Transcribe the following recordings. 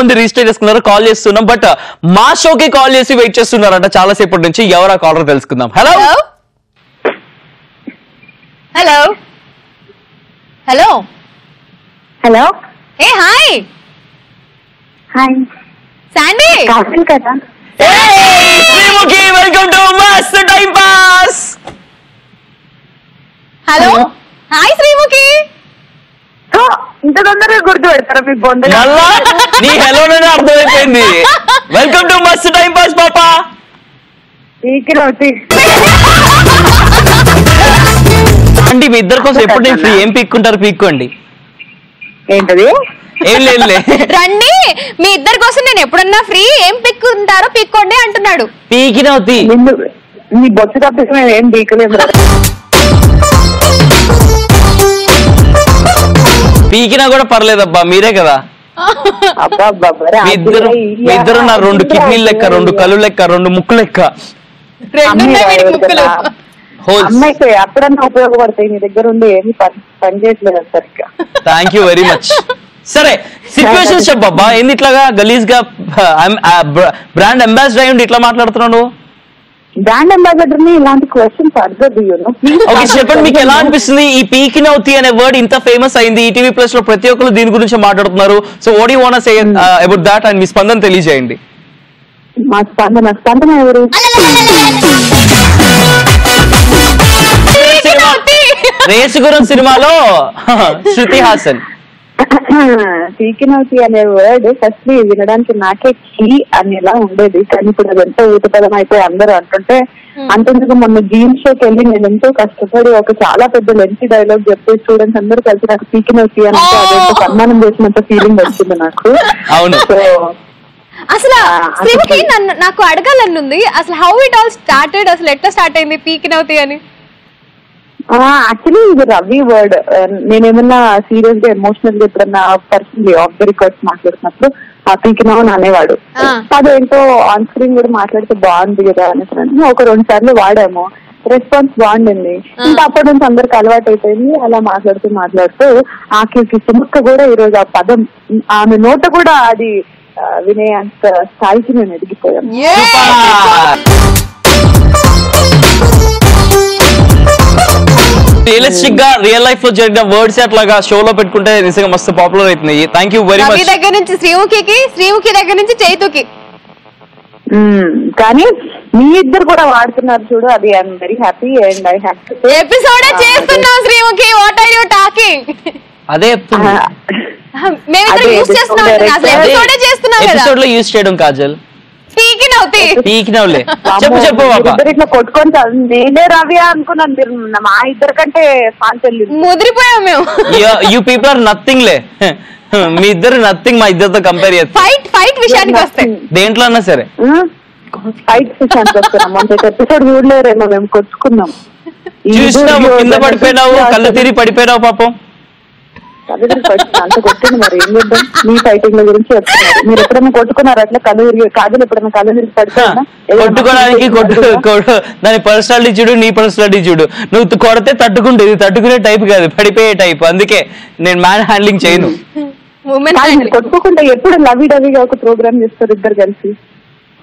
మంది రిజిస్టర్ చేసుకున్నారు, కాల్ చేస్తున్నాం. బట్ మా షోకి కాల్ చేసి వెయిట్ చేస్తున్నారంట చాలా సేపటి నుంచి. ఎవరా కాలర్ తెలుసుకుందాం. Hello hello hello hello. ఏ హాయ్ హాయ్ శాండీ. కాఫీ కదా. Sreemukhi, welcome to Mast time pass. Hello hi Sreemukhi. ఇంత తొందరగా గుర్తు పెడతారా మీ బొంద? నీ హెలోనే అర్థమైపోయింది. Welcome to Mast time pass పాపా. అండి మీ ఇద్దరి కోసం ఎప్పుడు నేను ఫ్రీ. ఏం పీక్కుంటారు పీక్కోండి. ఏంటది? ఏం లేదులే రండి, మీ ఇద్దరి కోసం నేను ఎప్పుడన్నా ఫ్రీ. ఏం పిక్కుంటారో పిక్కోండి అంటున్నాడు. పీకినవుతి నీ బొచ్చు తప్పేసి మేము ఏం పీకలేదు. పీకినా కూడా పర్లేదబ్బా, మీరే కదా. మీ ఇద్దరు నా 2 కిడ్నీలు లెక్క, 2 కళ్ళు లెక్క, 2 ముక్కు లెక్క. అమ్మాయికి అప్పుడన్నా ఉపయోగపడతాయి. నీ దగ్గర ఉండి ఏమి పని చేయట్లేదు సరిగ్గా. Thank you very much. సరే సిచ్యువేషన్స్ చెప్పబ్బా. ఏంది ఇట్లాగా గలీజ్ గా బ్రాండ్ అంబాసిడర్ అయ్యి ఇట్లా మాట్లాడుతున్నావు? బ్రాండ్ అంబాసిడర్ ని ఇలాంటి క్వశ్చన్స్ అడగదు. ఓకే చెప్పండి, మీకు ఎలా అనిపిస్తుంది ఈ పీకినవుతి అనే వర్డ్ ఇంత ఫేమస్ అయింది? ఈటీవీ ప్లస్ లో ప్రతి ఒక్కరు దీని గురించి మాట్లాడుతున్నారు. So what you want to say about that and మీ స్పందన తెలియజేయండి. మా స్పందన ఎవరు? రేసుగురం సినిమాలో శృతి హాసన్. పీకినవుతి అనే వర్డ్ ఫస్ట్ వినడానికి నాకే కీ అనేలా ఉండేది, కానీ ఇప్పుడు అదంతా ఊతపదం అయిపోయి అందరూ అంటుంటే అంతేందుకు మొన్న జీన్స్ షోకి వెళ్ళి నేను ఎంతో కష్టపడి ఒక చాలా పెద్ద లెంతీ డైలాగ్ చెప్పి స్టూడెంట్స్ అందరూ కలిసి నాకు పీకినవుతి అని అంటే అదేంటో సన్మానం చేసినంత ఫీలింగ్ వచ్చింది నాకు. అవును. అసలు నాకు అడగాలని ఉంది, అసలు హౌ ఇట్ ఆల్ స్టార్టెడ్, అసలు ఎట్లా స్టార్ట్ అయింది పీకినవుతి అని? యాక్చువల్లీ ఇది రవి వర్డ్. నేనేమన్నా సీరియస్ గా ఎమోషనల్ గా ఎప్పుడన్నా పర్సన్ ఆఫ్ ద రికార్డ్స్ మాట్లాడుతున్నప్పుడు పీకినావు అనేవాడు. అదేంటో ఆన్ స్క్రీన్ కూడా మాట్లాడితే బాగుంది కదా అనేసి ఒక 2 సార్లు వాడాము. రెస్పాన్స్ బాగుండింది. ఇంకా అప్పటి నుంచి అందరికి అలవాటు అయిపోయింది. అలా మాట్లాడుతూ ఆఖరికి సుముక్క కూడా ఈ రోజు ఆ పదం ఆమె నోట కూడా అది వినే అంత స్థాయికి మేము ఎదిగిపోయాం. రియలిస్టిక్ గా రియల్ లైఫ్ లో జరిగిన వర్డ్స్ అట్లాగా షోలో పెట్టుకుంటే నిజంగా మస్తు పాపులర్ అవుతుంది. Thank you very much. దగ్గర నుంచి శ్రీముఖి దగ్గర నుంచి చైతుకి. కానీ మీ ఇద్దరు కూడా వాడుతున్నారు చూడు, అది I'm very happy and I have to say episode చేస్తున్నాం Sreemukhi. What are you talking? అదే చెప్తున్నా. మేమిద్దరం యూస్ చేస్తున్నాం కదా, అసలు ఎపిసోడే చేస్తున్నాం కదా. ఎపిసోడ్ లో యూస్ చేయడం కాజల్. పీకినవులే. చెప్పు బాబా. ఇట్లా కొట్టుకొని నేనే రవి అనుకున్నాను. మీరు మా ఇద్దరు కంటే ముదిరిపోయాం మేము. యూ పీపుల్ ఆర్ నథింగ్ లే. మీ ఇద్దరు నథింగ్ మా ఇద్దరితో కంపేర్ చేస్తే. ఫైట్ విషయానికి వస్తే దేంట్లో అన్నా సరే ఫైట్ విషయానికి వస్తున్నాం. ఎపిసోడ్ చూడలేరేమో మేము కొట్టుకున్నాం. చూసినావు, కింద పడిపోయినావు, కళ్ళు తిరిగి పడిపోయినావు పాపం. అంత కొట్టింది. మరి ఏం చేద్దాం? మీ ఫైటింగ్ గురించి చెప్తున్నారు. మీరు ఎప్పుడైనా కొట్టుకున్నారు అట్లా కళ్ళు కాజలు ఎప్పుడైనా కళ్ళు తిరిగి పడిపోయినా? కొట్టుకోవడానికి దాని పర్సనాలిటీ చూడు, నీ పర్సనాలిటీ చూడు. నువ్వు కొడితే తట్టుకుంటే ఇది తట్టుకునే టైప్ కాదు, పడిపోయే టైప్. అందుకే నేను మ్యాన్ హ్యాండ్లింగ్ చేయను. కొట్టుకుంటే ఎప్పుడు లవి డవిగా ఒక ప్రోగ్రామ్ చేస్తారు ఇద్దరు కలిసి.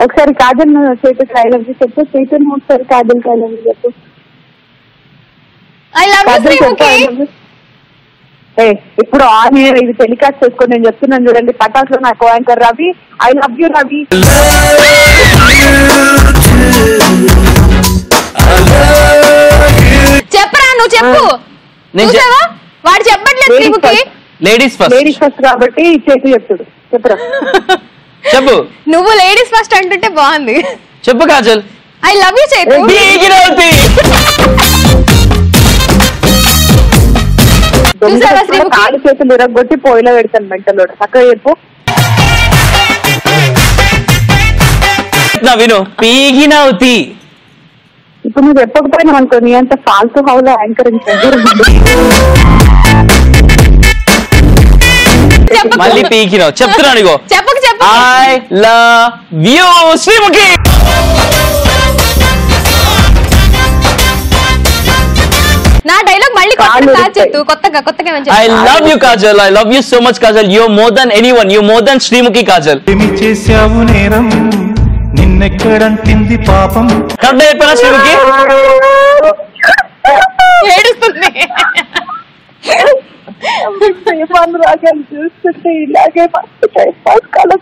ఒకసారి కాజల్ చేతికి ఐ లవ్ యూ చెప్పు, చైతన్య ఒకసారి కాజల్ ఐ లవ్ యూ చెప్పు. ఇప్పుడు ఆన్ ఎయిర్ ఇది టెలికాస్ట్ చేసుకొని నేను చెప్తున్నాను చూడండి. పటాస్ లో నాకు anchor Ravi, I love you Ravi. చెప్పరా, నువ్వు చెప్పు. వాడు చెప్పట్లేదు. లేడీస్ ఫస్ట్ కాబట్టి చేతి చెప్తాడు. చెప్పరా చెప్పు. నువ్వు లేడీస్ ఫస్ట్ అంటుంటే బాగుంది. చెప్పు Kajal. I love you Chaitu. కాలు చేతులు ఇరగొట్టి పోయిలో పెడతాను మెంటలో. చక్కగా చెప్పు. విను. పీగినవుతి. ఇప్పుడు నువ్వు చెప్పకపోయినా అనుకో, నీ అంత ఫాల్తూ హౌలో యాంకరింగ్ మళ్ళీ పీకినావు. చెప్తున్నాను ఇగో. I love you Sreemukhi. నా డైలాగ్ మళ్ళీ వాళ్ళు కాచేతు కొత్తగా I love you Kajal, I love you so much Kajal. You're more than anyone, you're more than Srimuki Kajal. ఏమి చేశావు నేరం నిన్నెక్కడంటింది పాపం. కరెక్ట్ చెప్పారా శ్రీముఖి? ఏడుస్తుంది. రాగాలు చూస్తుంటే ఇలాగే మస్తు టైం పాస్ కాలం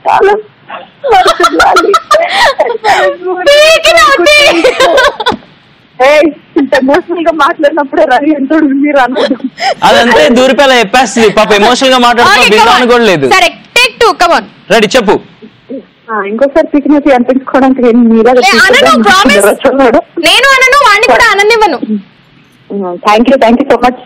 ఇంత ఎమోషనల్ గా మాట్లాడినప్పుడే రవి ఎంతో మీరు అన్నది అదంతే దూరిపేలా చెప్పేస్తుంది పాప ఎమోషనల్ గా మాట్లాడుతున్నా అనుకోలేదు. సరే టేక్ 2 కమ్ ఆన్ రెడీ చెప్పు. ఇంకోసారి పిక్నిక్ అనిపించుకోవడానికి నేను అనను వాడిని కూడా అననివ్వను. Thank you so much.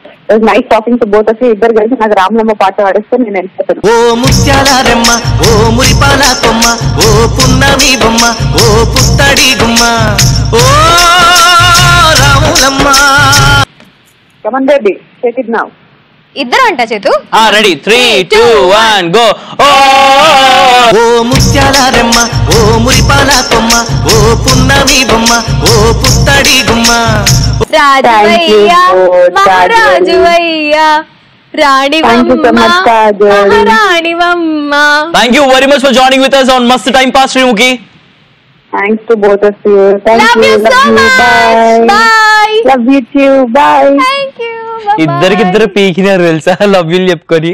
Nice talking to both of you. ఇద్దరు కలిసి నాకు రామలమ్మ పాట పాడిస్తే నేను వెళ్ళిపోతాను. ఓ ముత్యాల రెమ్మ ఓ మురిపాల కొమ్మ ఓ పున్నమి బొమ్మ ఓ పుత్తడి గుమ్మ ఓ Ramulamma. Come on baby, take it now. ఇద్దరు అంట చేతు. Ready 3 2 1 go. ఓ ముత్యాల రెమ్మ ఓ మురిపాల కొమ్మ ఓ పున్నమి బొమ్మ ఓ పుత్తడి గుమ్మ. రాజువయ్యా మహారాజువయ్యా రాణివమ్మ మహారాణివమ్మ. Thank you very much for joining with us on Mast Time Pass Srimuki. Thanks to both of you. Love you so much. Bye. Love you too. Bye. Thank you. ఇద్దరికిద్దరు పీకినారు తెలుసా love you చెప్పుకొని.